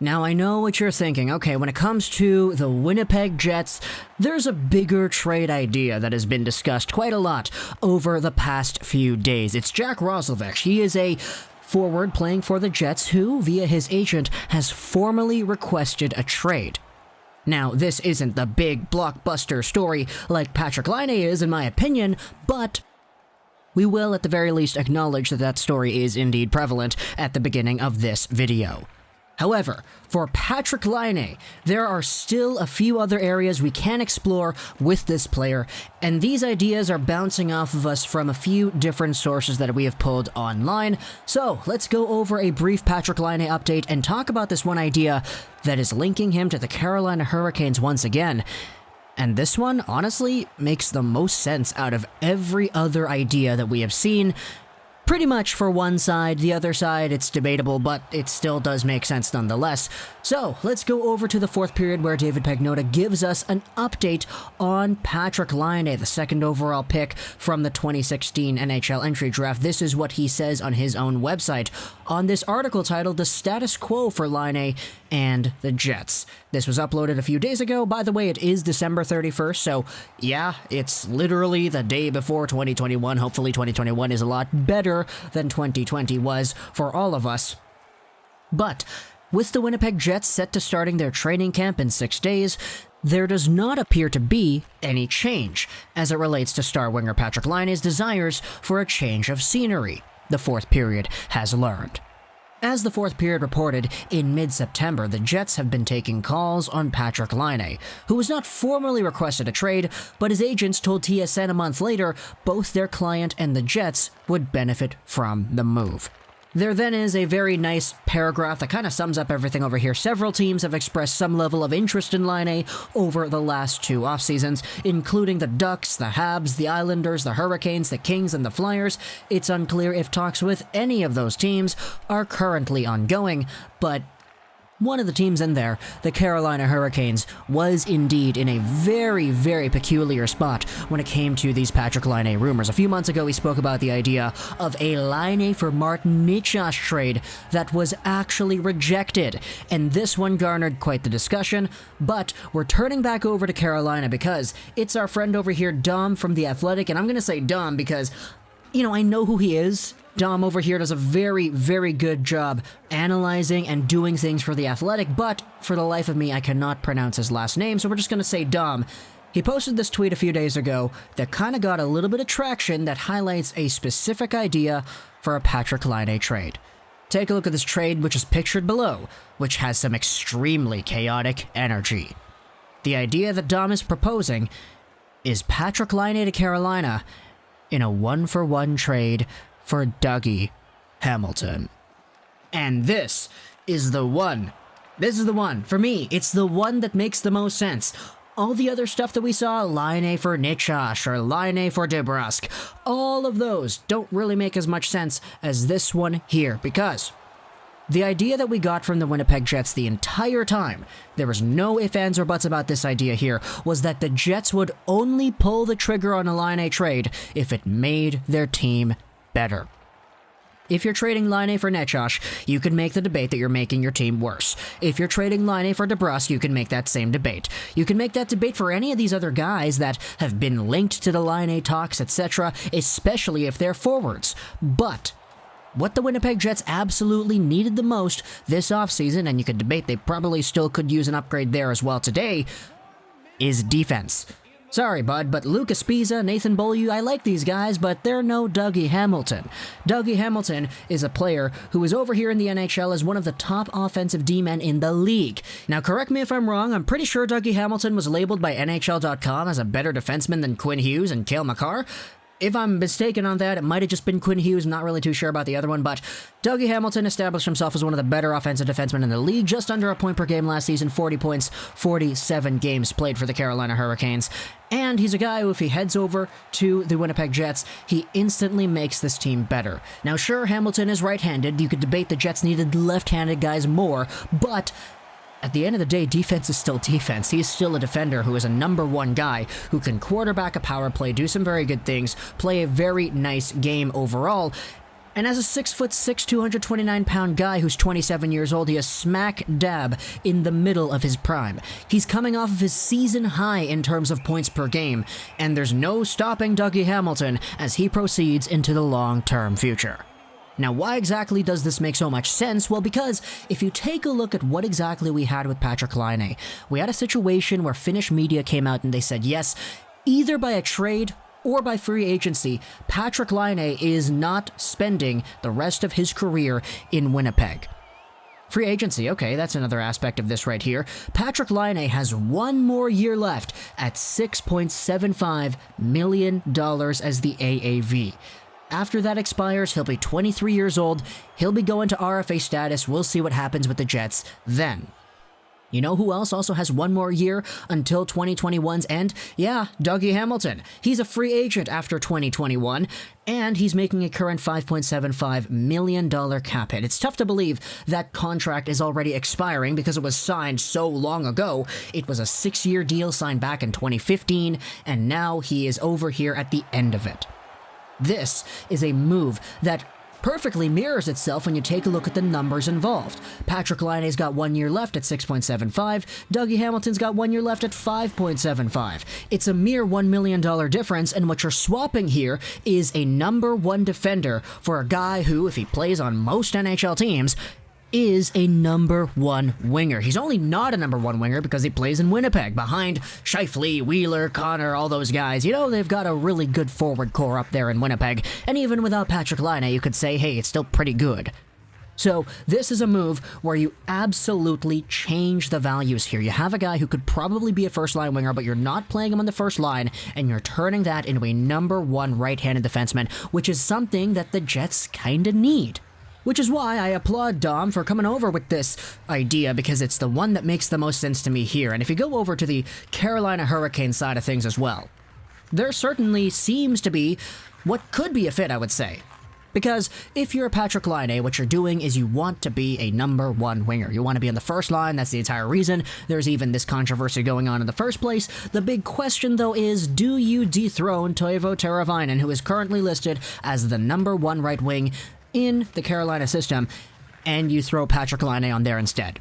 Now, I know what you're thinking. Okay, when it comes to the Winnipeg Jets, there's a bigger trade idea that has been discussed quite a lot over the past few days. It's Jack Roslovic. He is a forward playing for the Jets who, via his agent, has formally requested a trade. Now, this isn't the big blockbuster story like Patrik Laine is, in my opinion, but we will at the very least acknowledge that that story is indeed prevalent at the beginning of this video. However, for Patrik Laine, there are still a few other areas we can explore with this player, and these ideas are bouncing off of us from a few different sources that we have pulled online. So let's go over a brief Patrik Laine update and talk about this one idea that is linking him to the Carolina Hurricanes once again. And this one, honestly, makes the most sense out of every other idea that we have seen. Pretty much for one side, the other side, it's debatable, but it still does make sense nonetheless. So, let's go over to the fourth period where David Pagnotta gives us an update on Patrik Laine, the second overall pick from the 2016 NHL Entry Draft. This is what he says on his own website on this article titled The Status Quo for Laine and the Jets. This was uploaded a few days ago. By the way, it is December 31st, so yeah, it's literally the day before 2021. Hopefully 2021 is a lot better than 2020 was for all of us. But with the Winnipeg Jets set to starting their training camp in 6 days, there does not appear to be any change as it relates to star winger Patrik Laine's desires for a change of scenery, the fourth period has learned. As the fourth period reported, in mid-September, the Jets have been taking calls on Patrik Laine, who was not formally requested a trade, but his agents told TSN a month later both their client and the Jets would benefit from the move. There then is a very nice paragraph that kind of sums up everything over here. Several teams have expressed some level of interest in Laine over the last two off-seasons, including the Ducks, the Habs, the Islanders, the Hurricanes, the Kings, and the Flyers. It's unclear if talks with any of those teams are currently ongoing, but one of the teams in there, the Carolina Hurricanes, was indeed in a very, very peculiar spot when it came to these Patrik Laine rumors. A few months ago, we spoke about the idea of a Laine for Martin Necas trade that was actually rejected, and this one garnered quite the discussion, but we're turning back over to Carolina because it's our friend over here, Dom from The Athletic, and I'm going to say Dom because, you know, I know who he is. Dom over here does a very, very good job analyzing and doing things for The Athletic, but for the life of me, I cannot pronounce his last name, so we're just going to say Dom. He posted this tweet a few days ago that kind of got a little bit of traction that highlights a specific idea for a Patrik Laine trade. Take a look at this trade, which is pictured below, which has some extremely chaotic energy. The idea that Dom is proposing is Patrik Laine to Carolina in a one-for-one trade for Dougie Hamilton. And this is the one. This is the one. For me, it's the one that makes the most sense. All the other stuff that we saw, Laine for Necas or Laine for DeBrusk, all of those don't really make as much sense as this one here, because the idea that we got from the Winnipeg Jets the entire time, there was no ifs, ands, or buts about this idea here, was that the Jets would only pull the trigger on a Laine trade if it made their team better. If you're trading Laine for Necas, you can make the debate that you're making your team worse. If you're trading Laine for DeBrusk, you can make that same debate. You can make that debate for any of these other guys that have been linked to the Laine talks, etc., especially if they're forwards. But what the Winnipeg Jets absolutely needed the most this offseason, and you could debate they probably still could use an upgrade there as well today, is defense. Sorry, bud, but Lucas Pisa, Nathan Beaulieu, I like these guys, but they're no Dougie Hamilton. Dougie Hamilton is a player who is over here in the NHL as one of the top offensive D-men in the league. Now, correct me if I'm wrong, I'm pretty sure Dougie Hamilton was labeled by NHL.com as a better defenseman than Quinn Hughes and Cale Makar. If I'm mistaken on that, it might have just been Quinn Hughes. I'm not really too sure about the other one, but Dougie Hamilton established himself as one of the better offensive defensemen in the league, just under a point per game last season, 40 points, 47 games played for the Carolina Hurricanes. And he's a guy who, if he heads over to the Winnipeg Jets, he instantly makes this team better. Now, sure, Hamilton is right-handed. You could debate the Jets needed left-handed guys more, but at the end of the day, defense is still defense. He's still a defender who is a number one guy who can quarterback a power play, do some very good things, play a very nice game overall. And as a 6'6", 229-pound guy who's 27 years old, he is smack dab in the middle of his prime. He's coming off of his season high in terms of points per game, and there's no stopping Dougie Hamilton as he proceeds into the long-term future. Now, why exactly does this make so much sense? Well, because if you take a look at what exactly we had with Patrik Laine, we had a situation where Finnish media came out and they said, yes, either by a trade or by free agency, Patrik Laine is not spending the rest of his career in Winnipeg. Free agency, okay, that's another aspect of this right here. Patrik Laine has one more year left at $6.75 million as the AAV. After that expires, he'll be 23 years old, he'll be going to RFA status, we'll see what happens with the Jets then. You know who else also has one more year until 2021's end? Yeah, Dougie Hamilton. He's a free agent after 2021, and he's making a current $5.75 million cap hit. It's tough to believe that contract is already expiring because it was signed so long ago. It was a 6-year deal signed back in 2015, and now he is over here at the end of it. This is a move that perfectly mirrors itself when you take a look at the numbers involved. Patrik Laine's got 1 year left at 6.75, Dougie Hamilton's got 1 year left at 5.75. It's a mere $1 million difference, and what you're swapping here is a number one defender for a guy who, if he plays on most NHL teams, is a number one winger. He's only not a number one winger because he plays in Winnipeg, behind Scheifele, Wheeler, Connor, all those guys. You know, they've got a really good forward core up there in Winnipeg, and even without Patrik Laine, you could say, hey, it's still pretty good. So this is a move where you absolutely change the values here. You have a guy who could probably be a first-line winger, but you're not playing him on the first line, and you're turning that into a number one right-handed defenseman, which is something that the Jets kind of need. Which is why I applaud Dom for coming over with this idea, because it's the one that makes the most sense to me here. And if you go over to the Carolina Hurricanes side of things as well, there certainly seems to be what could be a fit, I would say. Because if you're a Patrik Laine, what you're doing is you want to be a number one winger. You want to be on the first line, that's the entire reason there's even this controversy going on in the first place. The big question, though, is do you dethrone Teuvo Teravainen, who is currently listed as the number one right wing in the Carolina system, and you throw Patrik Laine on there instead?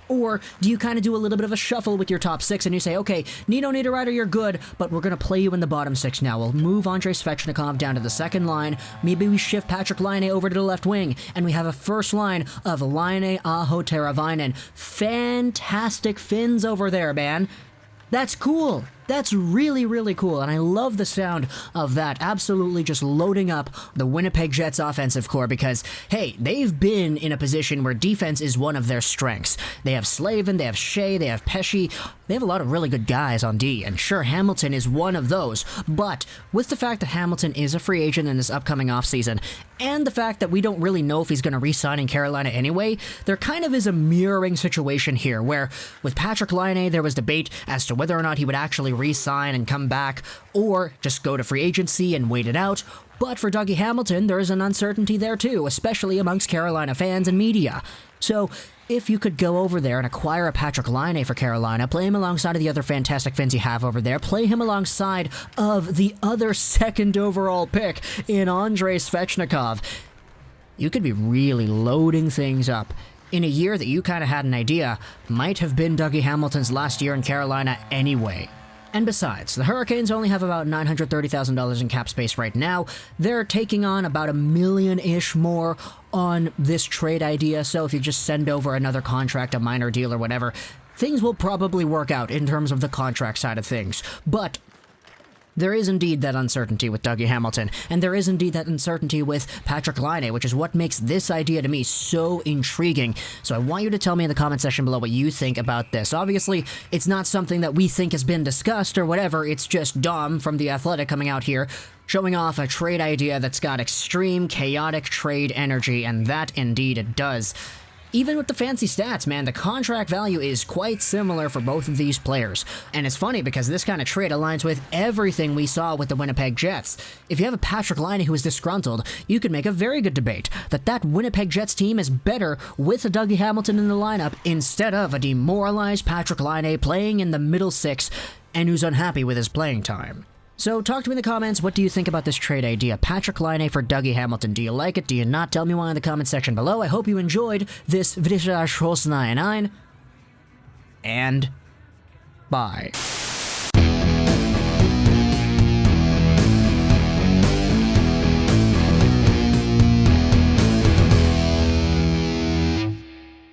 Or do you kind of do a little bit of a shuffle with your top six and you say, okay, Nino Niederreiter, you're good, but we're going to play you in the bottom six now. We'll move Andrei Svechnikov down to the second line. Maybe we shift Patrik Laine over to the left wing, and we have a first line of Laine, Aho, Teravainen. Fantastic Finns over there, man. That's cool. That's really, really cool, and I love the sound of that absolutely just loading up the Winnipeg Jets offensive core because, hey, they've been in a position where defense is one of their strengths. They have Slavin, they have Shea, they have Pesce, they have a lot of really good guys on D, and sure, Hamilton is one of those, but with the fact that Hamilton is a free agent in this upcoming offseason, and the fact that we don't really know if he's going to re-sign in Carolina anyway, there kind of is a mirroring situation here, where with Patrik Laine, there was debate as to whether or not he would actually re-sign and come back, or just go to free agency and wait it out. But for Dougie Hamilton, there is an uncertainty there too, especially amongst Carolina fans and media. So if you could go over there and acquire a Patrik Laine for Carolina, play him alongside of the other fantastic Finns you have over there, play him alongside of the other second overall pick in Andrei Svechnikov, you could be really loading things up in a year that you kind of had an idea might have been Dougie Hamilton's last year in Carolina anyway. And besides, the Hurricanes only have about $930,000 in cap space right now. They're taking on about $1 million-ish more on this trade idea, so if you just send over another contract, a minor deal or whatever, things will probably work out in terms of the contract side of things. But there is indeed that uncertainty with Dougie Hamilton, and there is indeed that uncertainty with Patrik Laine, which is what makes this idea to me so intriguing. So I want you to tell me in the comment section below what you think about this. Obviously, it's not something that we think has been discussed or whatever, it's just Dom from The Athletic coming out here, showing off a trade idea that's got extreme, chaotic trade energy, and that indeed it does. Even with the fancy stats, man, the contract value is quite similar for both of these players. And it's funny because this kind of trade aligns with everything we saw with the Winnipeg Jets. If you have a Patrik Laine who is disgruntled, you could make a very good debate that Winnipeg Jets team is better with a Dougie Hamilton in the lineup instead of a demoralized Patrik Laine playing in the middle six and who's unhappy with his playing time. So talk to me in the comments, what do you think about this trade idea? Patrik Laine for Dougie Hamilton. Do you like it? Do you not? Tell me why in the comment section below. I hope you enjoyed this video, and bye.